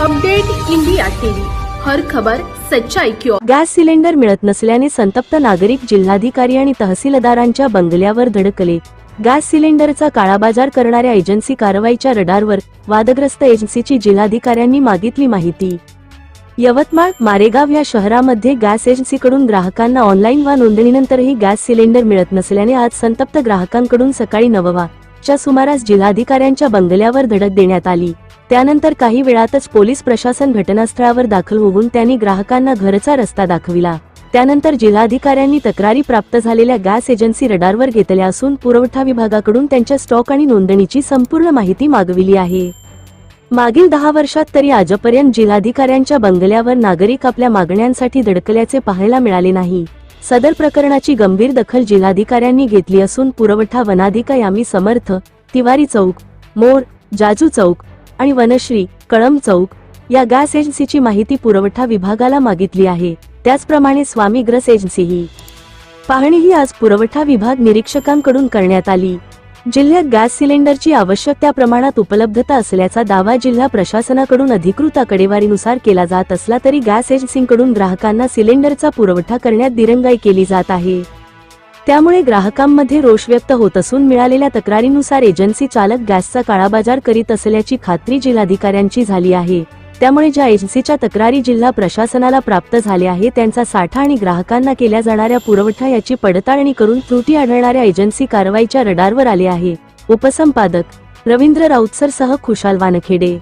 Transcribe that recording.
Update India TV, हर खबर सच्चाई की ओर। गॅस सिलेंडर मिळत नसल्याने संतप्त नागरिक जिल्हाधिकारी आणि तहसीलदारांच्या बंगल्यावर धडकले। गॅस सिलेंडरचा काळाबाजार करणाऱ्या एजन्सी कारवाईच्या रडारवर, वादग्रस्त एजन्सीची जिल्हाधिकाऱ्यांनी मागितली माहिती। यवतमाळ मारेगाव या शहरामध्ये गॅस एजन्सीकडून ग्राहकांना ऑनलाईन वा नोंदणीनंतरही गॅस सिलेंडर मिळत नसल्याने आज संतप्त ग्राहकांकडून सकाळी 9:00च्या सुमारास जिल्हाधिकाऱ्यांच्या बंगल्यावर धडक देण्यात आली। त्यानंतर काही वेळातच पोलीस प्रशासन घटनास्थळावर दाखल होऊन त्यांनी ग्राहकांना घरचा रस्ता दाखविला। त्यानंतर जिल्हाधिकाऱ्यांनी तक्रारी प्राप्त झालेल्या गॅस एजन्सी रडारवर घेतल्या असून पुरवठा विभागाकडून त्यांच्या स्टॉक आणि नोंदणीची संपूर्ण माहिती मागविली आहे। मागील 10 वर्षात तरी आजपर्यंत जिल्हाधिकाऱ्यांच्या बंगल्यावर नागरिक आपल्या मागण्यांसाठी धडकल्याचे पाहायला मिळाले नाही। सदर प्रकरणाची गंभीर दखल जिल्हाधिकाऱ्यांनी घेतली असून पुरवठा वनाधिकारी यामी समर्थ, तिवारी चौक, मोर, जाजू चौक आणि वनश्री, कळम चौक या गॅस एजन्सीची माहिती पुरवठा विभागाला मागितली आहे। त्याचप्रमाणे स्वामीग्रस एजन्सीही पाहणीही आज पुरवठा विभाग निरीक्षकांकडून करण्यात आली। जिल्ह्यात गॅस सिलेंडरची आवश्यक त्या प्रमाणात उपलब्धता असल्याचा दावा जिल्हा प्रशासनाकडून अधिकृत आकडेवारीनुसार केला जात असला तरी गॅस एजन्सीकडून ग्राहकांना सिलेंडरचा पुरवठा करण्यात दिरंगाई केली जात आहे। त्यामुळे ग्राहकांमध्ये रोष व्यक्त होत असून मिळालेल्या तक्रारीनुसार एजन्सी चालक गॅसचा काळाबाजार करीत असल्याची खात्री जिल्हाधिकाऱ्यांची झाली आहे। त्यामुळे ज्या एजन्सीच्या तक्रारी जिल्हा प्रशासनाला प्राप्त झाल्या आहे त्यांचा साठा आणि ग्राहकांना केल्या जाणाऱ्या पुरवठा याची पडताळणी करून त्रुटी आढळणाऱ्या एजन्सी कारवाईच्या रडारवर आले आहे। उपसंपादक रवींद्र राऊतसर सह खुशाल वानखेडे।